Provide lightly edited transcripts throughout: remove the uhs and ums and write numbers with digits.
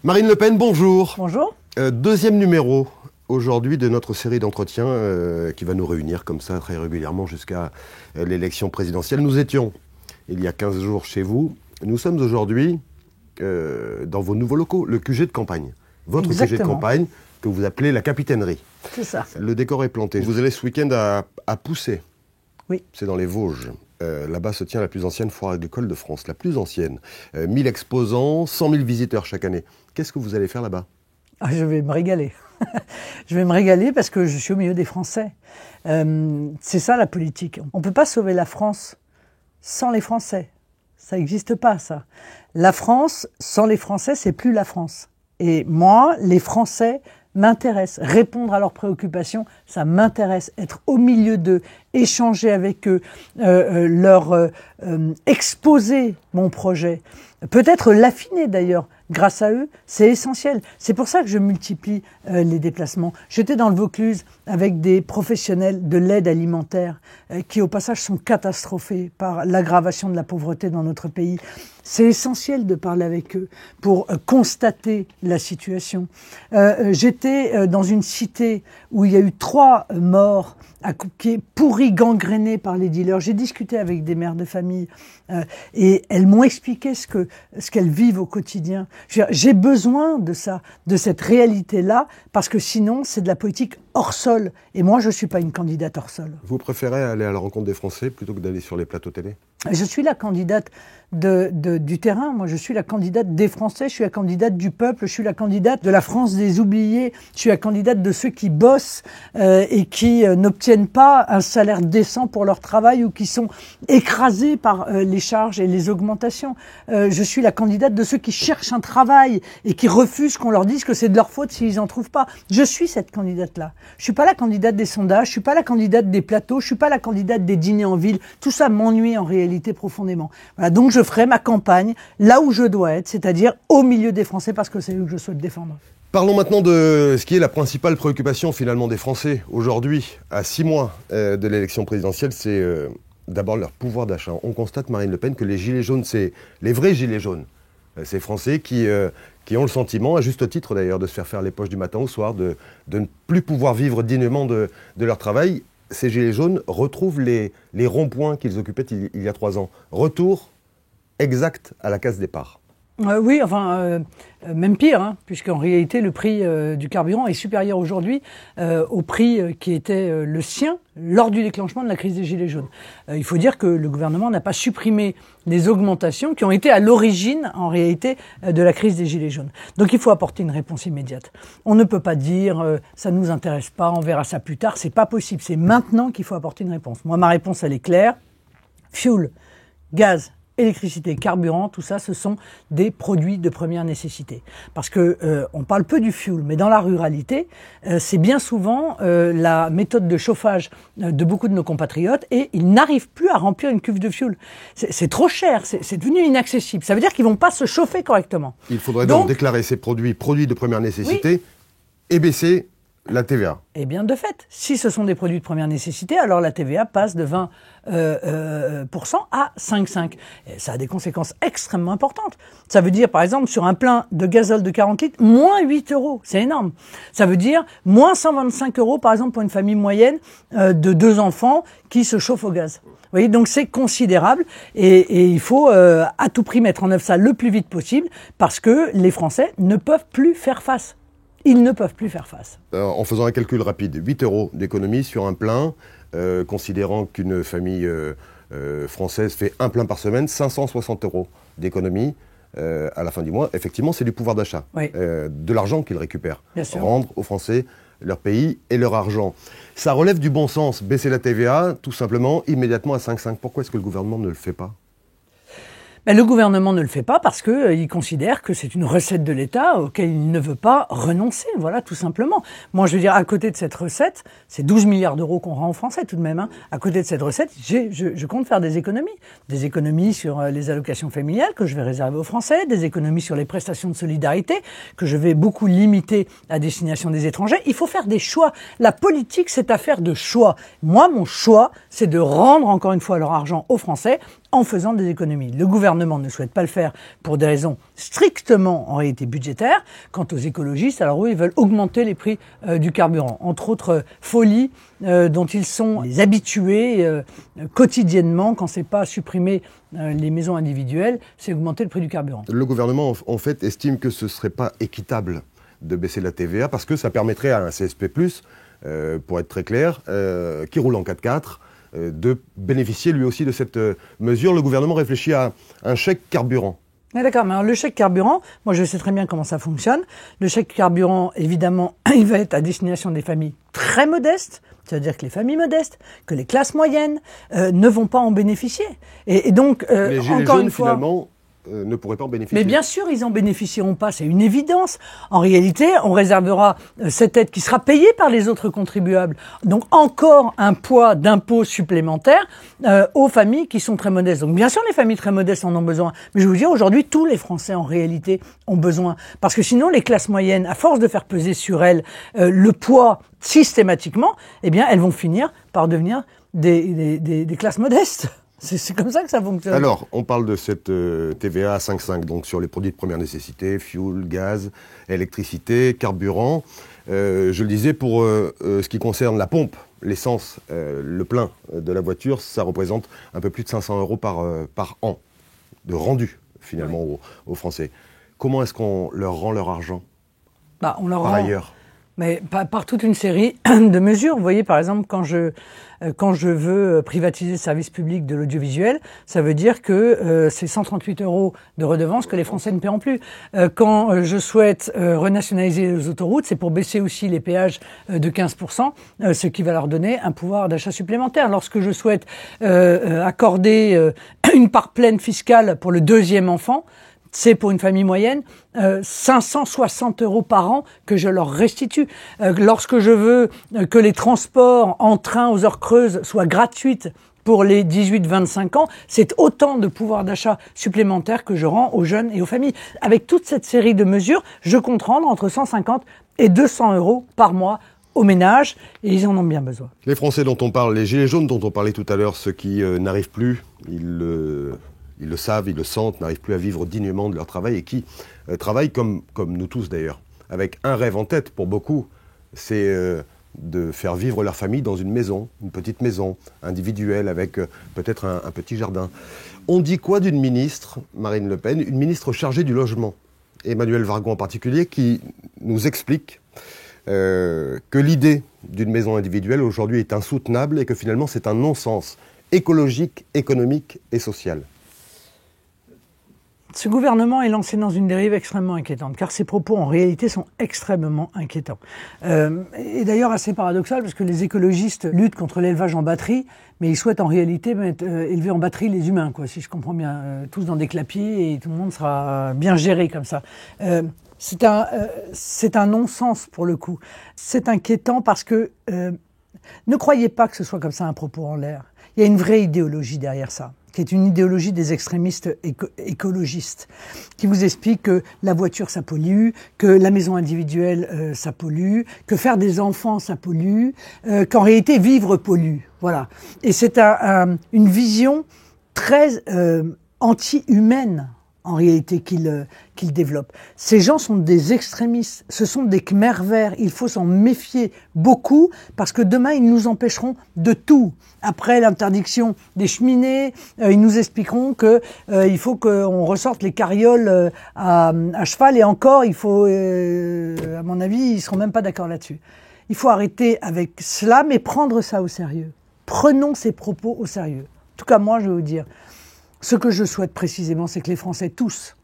Marine Le Pen, bonjour. Bonjour. Deuxième numéro aujourd'hui de notre série d'entretiens qui va nous réunir comme ça très régulièrement jusqu'à l'élection présidentielle. Nous étions il y a 15 jours chez vous. Nous sommes aujourd'hui dans vos nouveaux locaux, le QG de campagne. Votre Exactement. QG de campagne que vous appelez la capitainerie. C'est ça. Le décor est planté. Vous allez ce week-end à Poussey. Oui. C'est dans les Vosges. Là-bas se tient la plus ancienne foire agricole de France, la plus ancienne. 1000 exposants, 100 000 visiteurs chaque année. Qu'est-ce que vous allez faire là-bas ? Je vais me régaler. Je vais me régaler parce que je suis au milieu des Français. C'est ça la politique. On ne peut pas sauver la France sans les Français. Ça n'existe pas, ça. La France, sans les Français, c'est plus la France. Et moi, les Français m'intéressent. Répondre à leurs préoccupations, ça m'intéresse. Être au milieu d'eux, échanger avec eux, leur exposer mon projet. Peut-être l'affiner d'ailleurs. Grâce à eux, c'est essentiel. C'est pour ça que je multiplie les déplacements. J'étais dans le Vaucluse avec des professionnels de l'aide alimentaire qui, au passage, sont catastrophés par l'aggravation de la pauvreté dans notre pays. C'est essentiel de parler avec eux pour constater la situation. J'étais dans une cité où il y a eu 3 morts pourris, gangrénés par les dealers. J'ai discuté avec des mères de famille et elles m'ont expliqué ce qu'elles vivent au quotidien. J'ai besoin de ça, de cette réalité-là, parce que sinon, c'est de la politique hors sol. Et moi, je ne suis pas une candidate hors sol. Vous préférez aller à la rencontre des Français plutôt que d'aller sur les plateaux télé ? Je suis la candidate du terrain. Moi, je suis la candidate des Français, je suis la candidate du peuple, je suis la candidate de la France des oubliés, je suis la candidate de ceux qui bossent et qui n'obtiennent pas un salaire décent pour leur travail ou qui sont écrasés par les charges et les augmentations. Je suis la candidate de ceux qui cherchent un travail et qui refusent qu'on leur dise que c'est de leur faute s'ils n'en trouvent pas. Je suis cette candidate-là. Je suis pas la candidate des sondages, je suis pas la candidate des plateaux, je suis pas la candidate des dîners en ville. Tout ça m'ennuie en réalité profondément. Voilà, donc je ferai ma campagne là où je dois être, c'est-à-dire au milieu des Français, parce que c'est eux que je souhaite défendre. Parlons maintenant de ce qui est la principale préoccupation finalement des Français aujourd'hui, à 6 mois de l'élection présidentielle, c'est d'abord leur pouvoir d'achat. On constate, Marine Le Pen, que les gilets jaunes, c'est les vrais gilets jaunes. Ces Français qui ont le sentiment, à juste titre d'ailleurs, de se faire les poches du matin au soir, de ne plus pouvoir vivre dignement de leur travail. Ces gilets jaunes retrouvent les ronds-points qu'ils occupaient il y a 3 ans. Retour exact à la case départ. Oui, enfin, même pire, hein, puisqu'en réalité, le prix du carburant est supérieur aujourd'hui au prix qui était le sien lors du déclenchement de la crise des Gilets jaunes. Il faut dire que le gouvernement n'a pas supprimé les augmentations qui ont été à l'origine, en réalité, de la crise des Gilets jaunes. Donc il faut apporter une réponse immédiate. On ne peut pas dire ça ne nous intéresse pas, on verra ça plus tard. C'est pas possible. C'est maintenant qu'il faut apporter une réponse. Moi, ma réponse, elle est claire. Fuel, gaz, électricité, carburant, tout ça, ce sont des produits de première nécessité. Parce que on parle peu du fuel, mais dans la ruralité, c'est bien souvent la méthode de chauffage de beaucoup de nos compatriotes et ils n'arrivent plus à remplir une cuve de fuel. C'est trop cher, c'est devenu inaccessible. Ça veut dire qu'ils vont pas se chauffer correctement. Il faudrait donc déclarer ces produits de première nécessité, oui, et baisser la TVA. Eh bien, de fait, si ce sont des produits de première nécessité, alors la TVA passe de 20% à 5,5%. Et ça a des conséquences extrêmement importantes. Ça veut dire, par exemple, sur un plein de gazole de 40 litres, moins 8 €. C'est énorme. Ça veut dire moins 125 €, par exemple, pour une famille moyenne de 2 enfants qui se chauffe au gaz. Vous voyez, donc c'est considérable et il faut à tout prix mettre en œuvre ça le plus vite possible parce que les Français ne peuvent plus faire face. Ils ne peuvent plus faire face. En faisant un calcul rapide, 8 € d'économie sur un plein, considérant qu'une famille française fait un plein par semaine, 560 € d'économie à la fin du mois. Effectivement, c'est du pouvoir d'achat, oui, de l'argent qu'ils récupèrent. Bien sûr. Rendre aux Français leur pays et leur argent. Ça relève du bon sens, baisser la TVA, tout simplement, immédiatement à 5,5. Pourquoi est-ce que le gouvernement ne le fait pas ? Le gouvernement ne le fait pas parce qu'il considère que c'est une recette de l'État auquel il ne veut pas renoncer, voilà, tout simplement. Moi, je veux dire, à côté de cette recette, c'est 12 milliards d'euros qu'on rend aux Français tout de même. Hein. À côté de cette recette, je compte faire des économies sur les allocations familiales que je vais réserver aux Français, des économies sur les prestations de solidarité que je vais beaucoup limiter à destination des étrangers. Il faut faire des choix. La politique, c'est affaire de choix. Moi, mon choix, c'est de rendre encore une fois leur argent aux Français en faisant des économies. Le gouvernement ne souhaite pas le faire pour des raisons strictement en réalité budgétaires. Quant aux écologistes, alors eux, ils veulent augmenter les prix du carburant. Entre autres folies dont ils sont les habitués quotidiennement, quand c'est pas supprimer les maisons individuelles, c'est augmenter le prix du carburant. Le gouvernement, en fait, estime que ce ne serait pas équitable de baisser la TVA parce que ça permettrait à un CSP+, pour être très clair, qui roule en 4x4, de bénéficier lui aussi de cette mesure. Le gouvernement réfléchit à un chèque carburant. Ah d'accord, mais alors le chèque carburant, moi je sais très bien comment ça fonctionne. Le chèque carburant, évidemment, il va être à destination des familles très modestes. C'est-à-dire que les familles modestes, que les classes moyennes ne vont pas en bénéficier. Et donc, les gilets encore jaunes, une fois, finalement, ne pourraient pas en bénéficier. mais bien sûr, ils en bénéficieront pas, c'est une évidence. En réalité, on réservera cette aide qui sera payée par les autres contribuables. Donc encore un poids d'impôt supplémentaire aux familles qui sont très modestes. Donc bien sûr, les familles très modestes en ont besoin. Mais je vous dis, aujourd'hui, tous les Français en réalité ont besoin. Parce que sinon, les classes moyennes, à force de faire peser sur elles le poids systématiquement, eh bien, elles vont finir par devenir des classes modestes. C'est comme ça que ça fonctionne. Alors, on parle de cette TVA à 5,5, donc sur les produits de première nécessité, fuel, gaz, électricité, carburant. Je le disais, pour ce qui concerne la pompe, l'essence, le plein de la voiture, ça représente un peu plus de 500 € par an de rendu, finalement, aux Français. Comment est-ce qu'on leur rend leur argent On leur par rend, ailleurs? mais par toute une série de mesures. Vous voyez, par exemple, quand je veux privatiser le service public de l'audiovisuel, ça veut dire que c'est 138 € de redevance que les Français ne paieront plus. Quand je souhaite renationaliser les autoroutes, c'est pour baisser aussi les péages de 15%, ce qui va leur donner un pouvoir d'achat supplémentaire. Lorsque je souhaite accorder une part pleine fiscale pour le deuxième enfant, c'est pour une famille moyenne 560 € par an que je leur restitue. Lorsque je veux que les transports en train aux heures creuses soient gratuits pour les 18-25 ans, c'est autant de pouvoir d'achat supplémentaire que je rends aux jeunes et aux familles. Avec toute cette série de mesures, je compte rendre entre 150 et 200 € par mois aux ménages, et ils en ont bien besoin. Les Français dont on parle, les gilets jaunes dont on parlait tout à l'heure, ceux qui n'arrivent plus, ils le savent, ils le sentent, n'arrivent plus à vivre dignement de leur travail et qui travaillent comme nous tous d'ailleurs, avec un rêve en tête pour beaucoup, c'est de faire vivre leur famille dans une maison, une petite maison individuelle avec peut-être un petit jardin. On dit quoi d'une ministre, Marine Le Pen, une ministre chargée du logement, Emmanuelle Wargon en particulier, qui nous explique que l'idée d'une maison individuelle aujourd'hui est insoutenable et que finalement c'est un non-sens écologique, économique et social. Ce gouvernement est lancé dans une dérive extrêmement inquiétante, car ses propos en réalité sont extrêmement inquiétants. Et d'ailleurs assez paradoxal, parce que les écologistes luttent contre l'élevage en batterie, mais ils souhaitent en réalité élever en batterie les humains, quoi, si je comprends bien, tous dans des clapiers, et tout le monde sera bien géré comme ça. C'est un non-sens pour le coup. C'est inquiétant parce que ne croyez pas que ce soit comme ça un propos en l'air. Il y a une vraie idéologie derrière ça, qui est une idéologie des extrémistes écologistes, qui vous explique que la voiture, ça pollue, que la maison individuelle, ça pollue, que faire des enfants, ça pollue, qu'en réalité, vivre pollue. Voilà. Et c'est une vision très anti-humaine, en réalité, qu'il développe. Ces gens sont des extrémistes, ce sont des Khmers verts, il faut s'en méfier beaucoup, parce que demain, ils nous empêcheront de tout. Après l'interdiction des cheminées, ils nous expliqueront que il faut qu'on ressorte les carrioles à cheval, et encore, il faut, à mon avis, ils seront même pas d'accord là-dessus. Il faut arrêter avec cela, mais prendre ça au sérieux. Prenons ces propos au sérieux. En tout cas, moi, je vais vous dire, ce que je souhaite précisément, c'est que les Français tous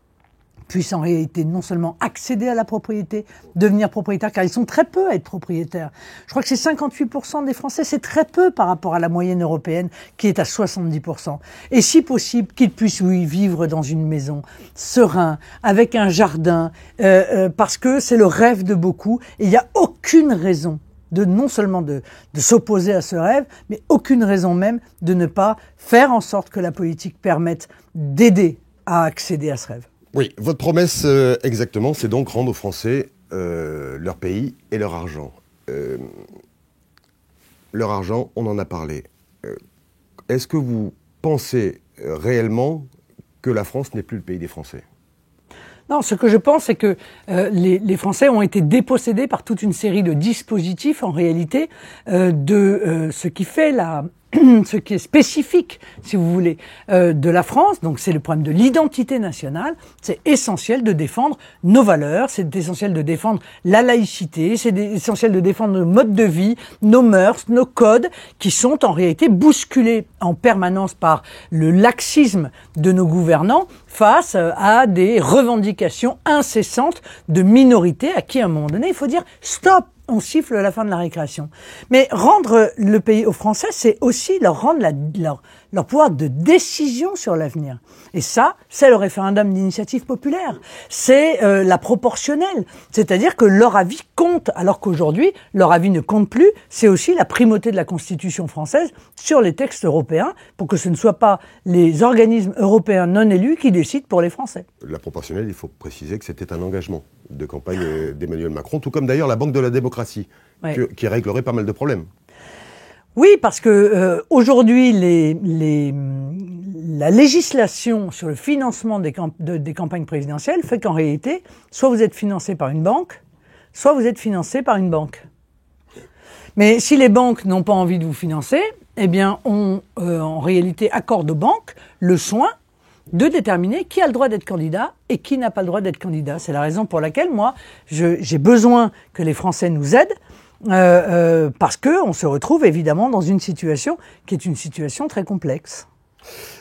puissent en réalité non seulement accéder à la propriété, devenir propriétaires, car ils sont très peu à être propriétaires. Je crois que c'est 58% des Français, c'est très peu par rapport à la moyenne européenne qui est à 70%. Et si possible, qu'ils puissent vivre dans une maison, serein, avec un jardin, parce que c'est le rêve de beaucoup, et il n'y a aucune raison non seulement de s'opposer à ce rêve, mais aucune raison même de ne pas faire en sorte que la politique permette d'aider à accéder à ce rêve. Oui, votre promesse exactement, c'est donc rendre aux Français leur pays et leur argent. Leur argent, on en a parlé. Est-ce que vous pensez réellement que la France n'est plus le pays des Français? Non, ce que je pense, c'est que les Français ont été dépossédés par toute une série de dispositifs, en réalité, de ce qui fait ce qui est spécifique, si vous voulez, de la France. Donc c'est le problème de l'identité nationale. C'est essentiel de défendre nos valeurs, c'est essentiel de défendre la laïcité, c'est essentiel de défendre nos modes de vie, nos mœurs, nos codes, qui sont en réalité bousculés en permanence par le laxisme de nos gouvernants face à des revendications incessantes de minorités à qui, à un moment donné, il faut dire « stop ». On siffle la fin de la récréation. Mais rendre le pays aux Français, c'est aussi leur rendre leur pouvoir de décision sur l'avenir. Et ça, c'est le référendum d'initiative populaire. C'est la proportionnelle. C'est-à-dire que leur avis compte, alors qu'aujourd'hui, leur avis ne compte plus. C'est aussi la primauté de la Constitution française sur les textes européens, pour que ce ne soient pas les organismes européens non élus qui décident pour les Français. La proportionnelle, il faut préciser que c'était un engagement de campagne d'Emmanuel Macron, tout comme d'ailleurs la Banque de la démocratie, ouais. qui réglerait pas mal de problèmes. Oui, parce que aujourd'hui, la législation sur le financement des campagnes présidentielles fait qu'en réalité, soit vous êtes financé par une banque, soit vous êtes financé par une banque. Mais si les banques n'ont pas envie de vous financer, eh bien, on en réalité accorde aux banques le soin de déterminer qui a le droit d'être candidat et qui n'a pas le droit d'être candidat. C'est la raison pour laquelle, moi, j'ai besoin que les Français nous aident, parce qu'on se retrouve évidemment dans une situation qui est une situation très complexe.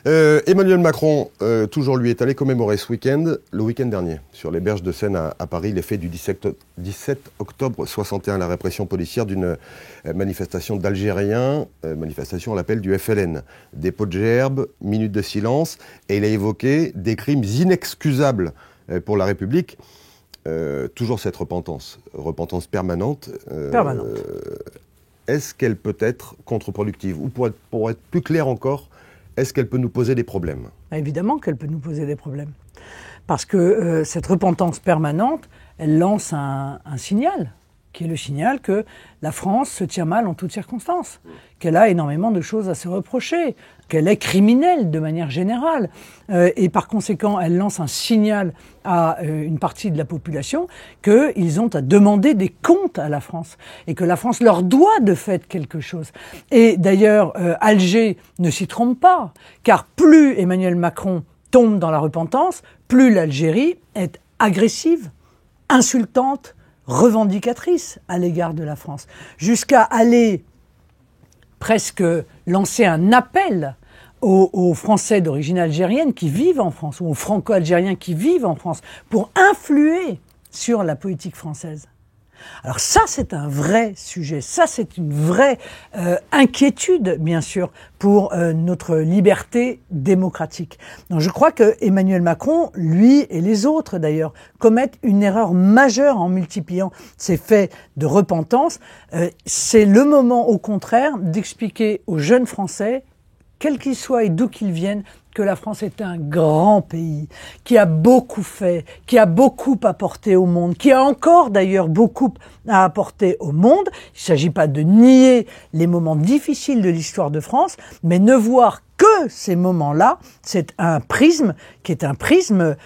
Emmanuel Macron, toujours lui, est allé commémorer le week-end dernier, sur les berges de Seine à Paris, les faits du 17 octobre 61, la répression policière d'une manifestation d'Algériens, manifestation à l'appel du FLN. Dépôt de gerbes, minutes de silence, et il a évoqué des crimes inexcusables pour la République. Toujours cette repentance permanente. Permanente. Est-ce qu'elle peut être contre-productive? Ou pour être plus clair encore, est-ce qu'elle peut nous poser des problèmes? Évidemment qu'elle peut nous poser des problèmes. Parce que cette repentance permanente, elle lance un signal, qui est le signal que la France se tient mal en toutes circonstances, qu'elle a énormément de choses à se reprocher, qu'elle est criminelle de manière générale. Et par conséquent, elle lance un signal à une partie de la population qu'ils ont à demander des comptes à la France et que la France leur doit de fait quelque chose. Et d'ailleurs, Alger ne s'y trompe pas, car plus Emmanuel Macron tombe dans la repentance, plus l'Algérie est agressive, insultante, revendicatrice à l'égard de la France, jusqu'à aller presque lancer un appel aux Français d'origine algérienne qui vivent en France, ou aux Franco-Algériens qui vivent en France, pour influer sur la politique française. Alors ça, c'est un vrai sujet, ça, c'est une vraie inquiétude, bien sûr, pour notre liberté démocratique. Donc je crois que Emmanuel Macron, lui et les autres d'ailleurs, commettent une erreur majeure en multipliant ces faits de repentance. C'est le moment, au contraire, d'expliquer aux jeunes Français, quels qu'ils soient et d'où qu'ils viennent, que la France est un grand pays, qui a beaucoup fait, qui a beaucoup apporté au monde, qui a encore d'ailleurs beaucoup à apporter au monde. Il ne s'agit pas de nier les moments difficiles de l'histoire de France, mais ne voir que ces moments-là, c'est un prisme qui est un prisme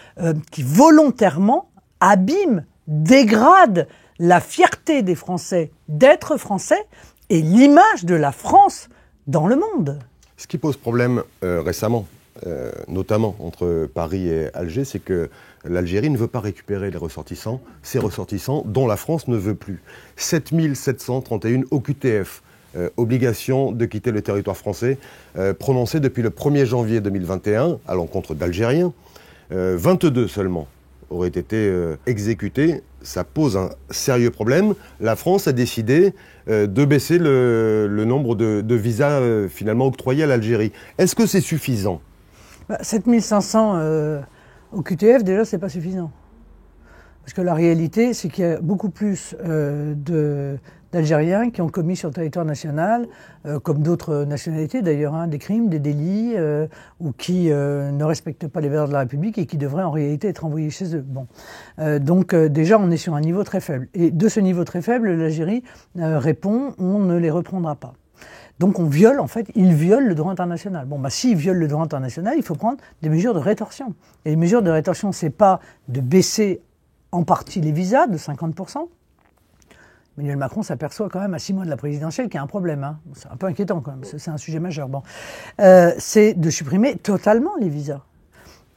qui volontairement abîme, dégrade la fierté des Français d'être Français et l'image de la France dans le monde. Ce qui pose problème récemment, notamment entre Paris et Alger, c'est que l'Algérie ne veut pas récupérer ses ressortissants dont la France ne veut plus. 7731 OQTF, obligation de quitter le territoire français, prononcée depuis le 1er janvier 2021 à l'encontre d'Algériens. 22 seulement auraient été exécutés. Ça pose un sérieux problème. La France a décidé de baisser le nombre de visas finalement octroyés à l'Algérie. Est-ce que c'est suffisant ? 7500 au QTF, déjà, c'est pas suffisant. Parce que la réalité, c'est qu'il y a beaucoup plus d'Algériens qui ont commis sur le territoire national, comme d'autres nationalités d'ailleurs, des crimes, des délits, ou qui ne respectent pas les valeurs de la République et qui devraient en réalité être envoyés chez eux. Bon. Donc déjà, on est sur un niveau très faible. Et de ce niveau très faible, l'Algérie répond, on ne les reprendra pas. Donc on viole, en fait, ils violent le droit international. Bon, s'ils violent le droit international, il faut prendre des mesures de rétorsion. Et les mesures de rétorsion, c'est pas de baisser en partie les visas de 50%. Emmanuel Macron s'aperçoit quand même à 6 mois de la présidentielle qu'il y a un problème. Hein. C'est un peu inquiétant quand même, c'est un sujet majeur. Bon. C'est de supprimer totalement les visas.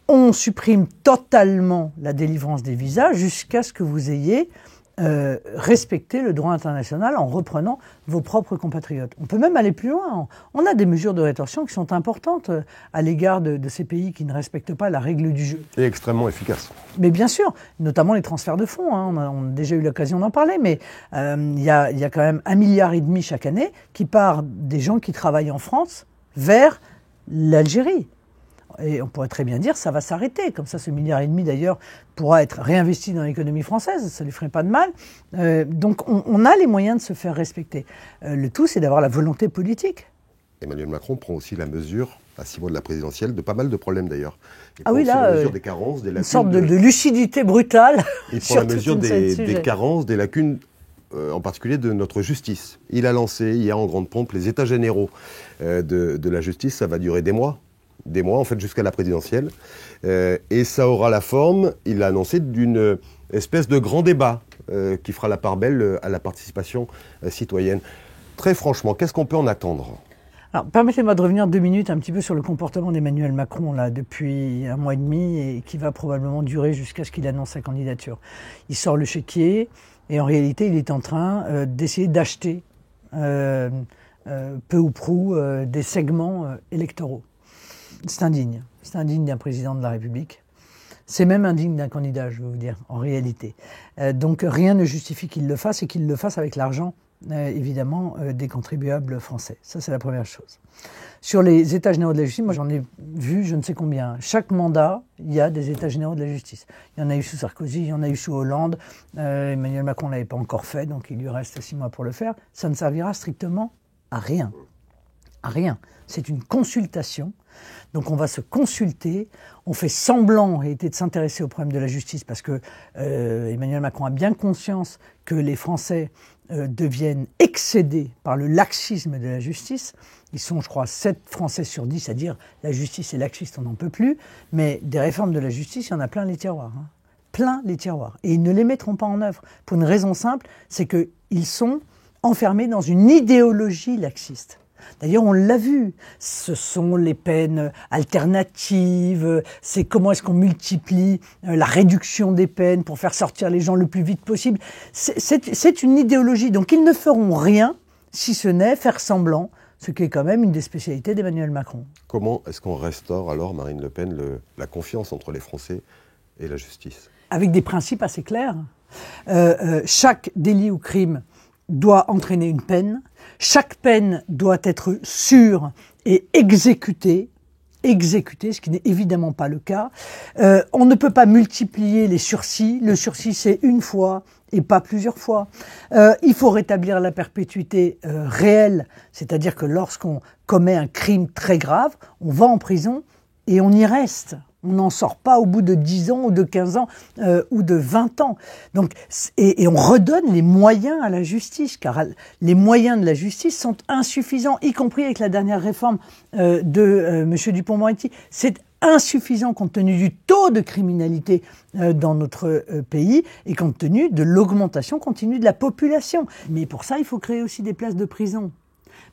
On supprime totalement la délivrance des visas jusqu'à ce que vous ayez respecté le droit international en reprenant vos propres compatriotes. On peut même aller plus loin. On a des mesures de rétorsion qui sont importantes à l'égard de ces pays qui ne respectent pas la règle du jeu. Et extrêmement efficaces. Mais bien sûr, notamment les transferts de fonds. Hein. On a déjà eu l'occasion d'en parler, mais il y a quand même 1,5 milliard chaque année qui part des gens qui travaillent en France vers l'Algérie. Et on pourrait très bien dire ça va s'arrêter. Comme ça, ce 1,5 milliard d'ailleurs pourra être réinvesti dans l'économie française. Ça ne lui ferait pas de mal. Donc on a les moyens de se faire respecter. Le tout, c'est d'avoir la volonté politique. Emmanuel Macron prend aussi la mesure, à 6 mois de la présidentielle, de pas mal de problèmes d'ailleurs. Ah oui, là, la mesure des carences, des lacunes. Une sorte de lucidité brutale. Il prend la mesure des carences, des lacunes, en particulier de notre justice. Il a lancé hier en grande pompe les états généraux de la justice. Ça va durer des mois, en fait, jusqu'à la présidentielle. Et ça aura la forme, il l'a annoncé, d'une espèce de grand débat qui fera la part belle à la participation citoyenne. Très franchement, qu'est-ce qu'on peut en attendre ? Alors, permettez-moi de revenir 2 minutes un petit peu sur le comportement d'Emmanuel Macron là, depuis 1 mois et demi et qui va probablement durer jusqu'à ce qu'il annonce sa candidature. Il sort le chéquier et en réalité, il est en train d'essayer d'acheter peu ou prou des segments électoraux. C'est indigne. C'est indigne d'un président de la République. C'est même indigne d'un candidat, je veux vous dire, en réalité. Donc rien ne justifie qu'il le fasse et qu'il le fasse avec l'argent évidemment des contribuables français. Ça, c'est la première chose. Sur les états généraux de la justice, moi j'en ai vu je ne sais combien. Chaque mandat, il y a des états généraux de la justice. Il y en a eu sous Sarkozy, il y en a eu sous Hollande. Emmanuel Macron ne l'avait pas encore fait, donc il lui reste 6 mois pour le faire. Ça ne servira strictement à rien. À rien. C'est une consultation. Donc on va se consulter, on fait semblant en réalité de s'intéresser au problème de la justice parce que Emmanuel Macron a bien conscience que les Français deviennent excédés par le laxisme de la justice. Ils sont, je crois, 7 Français sur 10 à dire la justice est laxiste, on n'en peut plus. Mais des réformes de la justice, il y en a plein les tiroirs. Hein. Plein les tiroirs. Et ils ne les mettront pas en œuvre. Pour une raison simple, c'est qu'ils sont enfermés dans une idéologie laxiste. D'ailleurs, on l'a vu, ce sont les peines alternatives, c'est comment est-ce qu'on multiplie la réduction des peines pour faire sortir les gens le plus vite possible. C'est une idéologie, donc ils ne feront rien si ce n'est faire semblant, ce qui est quand même une des spécialités d'Emmanuel Macron. Comment est-ce qu'on restaure alors, Marine Le Pen, la confiance entre les Français et la justice ? Avec des principes assez clairs. Chaque délit ou crime doit entraîner une peine. Chaque peine doit être sûre et exécutée, ce qui n'est évidemment pas le cas. On ne peut pas multiplier les sursis. Le sursis, c'est une fois et pas plusieurs fois. Il faut rétablir la perpétuité réelle, c'est-à-dire que lorsqu'on commet un crime très grave, on va en prison et on y reste. On n'en sort pas au bout de 10 ans ou de 15 ans ou de 20 ans. Donc, et on redonne les moyens à la justice, car les moyens de la justice sont insuffisants, y compris avec la dernière réforme de M. Dupond-Moretti. C'est insuffisant compte tenu du taux de criminalité dans notre pays et compte tenu de l'augmentation continue de la population. Mais pour ça, il faut créer aussi des places de prison.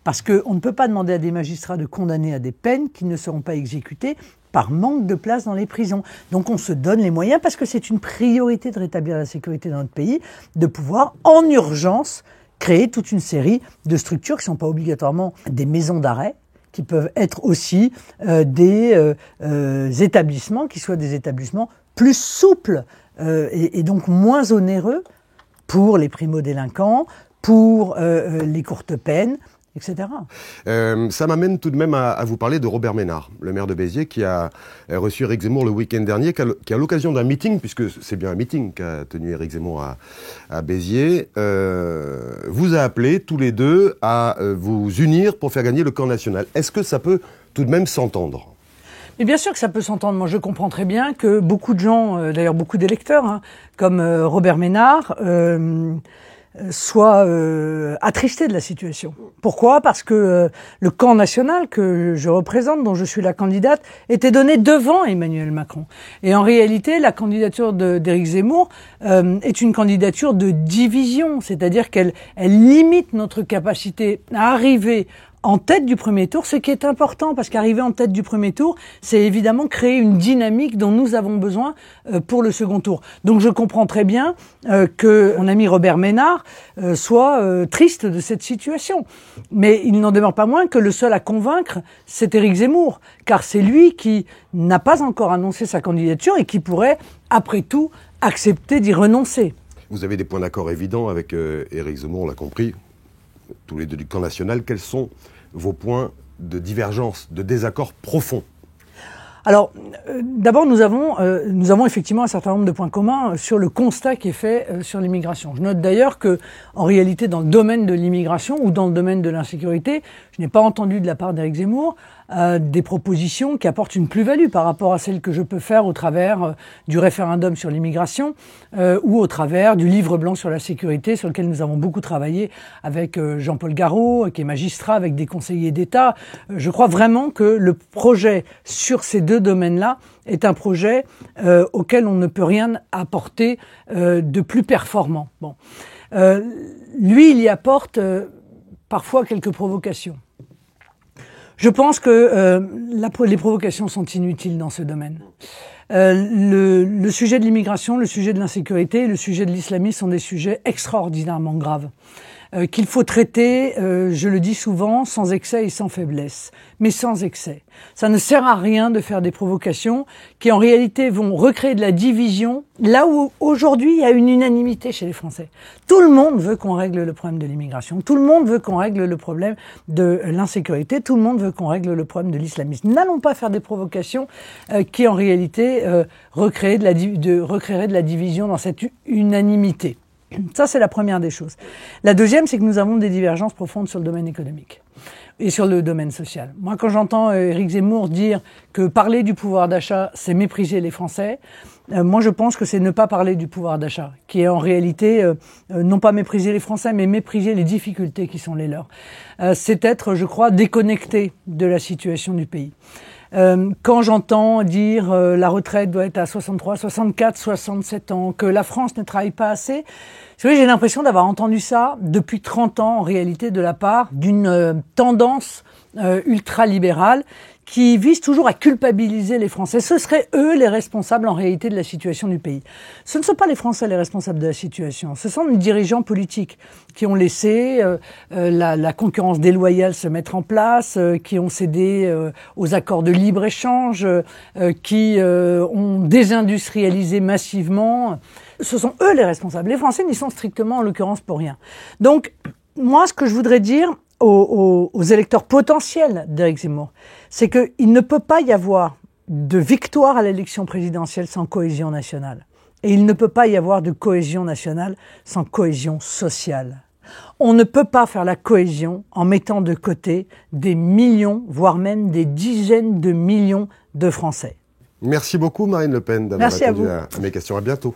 Parce qu'on ne peut pas demander à des magistrats de condamner à des peines qui ne seront pas exécutées par manque de place dans les prisons. Donc on se donne les moyens, parce que c'est une priorité de rétablir la sécurité dans notre pays, de pouvoir en urgence créer toute une série de structures qui ne sont pas obligatoirement des maisons d'arrêt, qui peuvent être aussi des établissements, qui soient des établissements plus souples et donc moins onéreux pour les primo-délinquants, pour les courtes peines, etc. Ça m'amène tout de même à vous parler de Robert Ménard, le maire de Béziers, qui a reçu Éric Zemmour le week-end dernier, qui à l'occasion d'un meeting, puisque c'est bien un meeting qu'a tenu Éric Zemmour à Béziers, vous a appelé tous les deux à vous unir pour faire gagner le camp national. Est-ce que ça peut tout de même s'entendre ? Mais bien sûr que ça peut s'entendre. Moi, je comprends très bien que beaucoup de gens, d'ailleurs beaucoup d'électeurs, hein, comme Robert Ménard, soit attristé de la situation. Pourquoi ? Parce que le camp national que je représente, dont je suis la candidate, était donné devant Emmanuel Macron. Et en réalité, la candidature d'Éric Zemmour est une candidature de division, c'est-à-dire qu'elle limite notre capacité à arriver en tête du premier tour, ce qui est important, parce qu'arriver en tête du premier tour, c'est évidemment créer une dynamique dont nous avons besoin pour le second tour. Donc je comprends très bien que mon ami Robert Ménard soit triste de cette situation. Mais il n'en demeure pas moins que le seul à convaincre, c'est Éric Zemmour, car c'est lui qui n'a pas encore annoncé sa candidature et qui pourrait, après tout, accepter d'y renoncer. Vous avez des points d'accord évidents avec Éric Zemmour, on l'a compris, tous les deux du camp national. Quels sont vos points de divergence, de désaccord profond? Alors, d'abord, nous avons effectivement un certain nombre de points communs sur le constat qui est fait sur l'immigration. Je note d'ailleurs que, en réalité, dans le domaine de l'immigration ou dans le domaine de l'insécurité, je n'ai pas entendu de la part d'Éric Zemmour des propositions qui apportent une plus-value par rapport à celles que je peux faire au travers du référendum sur l'immigration ou au travers du livre blanc sur la sécurité, sur lequel nous avons beaucoup travaillé avec Jean-Paul Garot, qui est magistrat, avec des conseillers d'État. Je crois vraiment que le projet sur ces deux domaines-là est un projet auquel on ne peut rien apporter de plus performant. Bon. Lui, il y apporte parfois quelques provocations. Je pense que les provocations sont inutiles dans ce domaine. Le sujet de l'immigration, le sujet de l'insécurité, le sujet de l'islamisme sont des sujets extraordinairement graves. Qu'il faut traiter, je le dis souvent, sans excès et sans faiblesse, mais sans excès. Ça ne sert à rien de faire des provocations qui en réalité vont recréer de la division, là où aujourd'hui il y a une unanimité chez les Français. Tout le monde veut qu'on règle le problème de l'immigration, tout le monde veut qu'on règle le problème de l'insécurité, tout le monde veut qu'on règle le problème de l'islamisme. N'allons pas faire des provocations qui en réalité recréeraient de la division dans cette unanimité. Ça, c'est la première des choses. La deuxième, c'est que nous avons des divergences profondes sur le domaine économique et sur le domaine social. Moi, quand j'entends Éric Zemmour dire que parler du pouvoir d'achat, c'est mépriser les Français, moi, je pense que c'est ne pas parler du pouvoir d'achat, qui est en réalité non pas mépriser les Français, mais mépriser les difficultés qui sont les leurs. C'est être, je crois, déconnecté de la situation du pays. Quand j'entends dire la retraite doit être à 63, 64, 67 ans, que la France ne travaille pas assez, j'ai l'impression d'avoir entendu ça depuis 30 ans en réalité de la part d'une tendance ultralibérale qui vise toujours à culpabiliser les Français. Ce seraient eux les responsables en réalité de la situation du pays. Ce ne sont pas les Français les responsables de la situation, ce sont les dirigeants politiques qui ont laissé la concurrence déloyale se mettre en place, qui ont cédé aux accords de libre-échange, qui ont désindustrialisé massivement. Ce sont eux les responsables. Les Français n'y sont strictement en l'occurrence pour rien. Donc, moi, ce que je voudrais dire aux électeurs potentiels d'Éric Zemmour, c'est qu'il ne peut pas y avoir de victoire à l'élection présidentielle sans cohésion nationale. Et il ne peut pas y avoir de cohésion nationale sans cohésion sociale. On ne peut pas faire la cohésion en mettant de côté des millions, voire même des dizaines de millions de Français. Merci beaucoup Marine Le Pen d'avoir répondu à mes questions. À bientôt.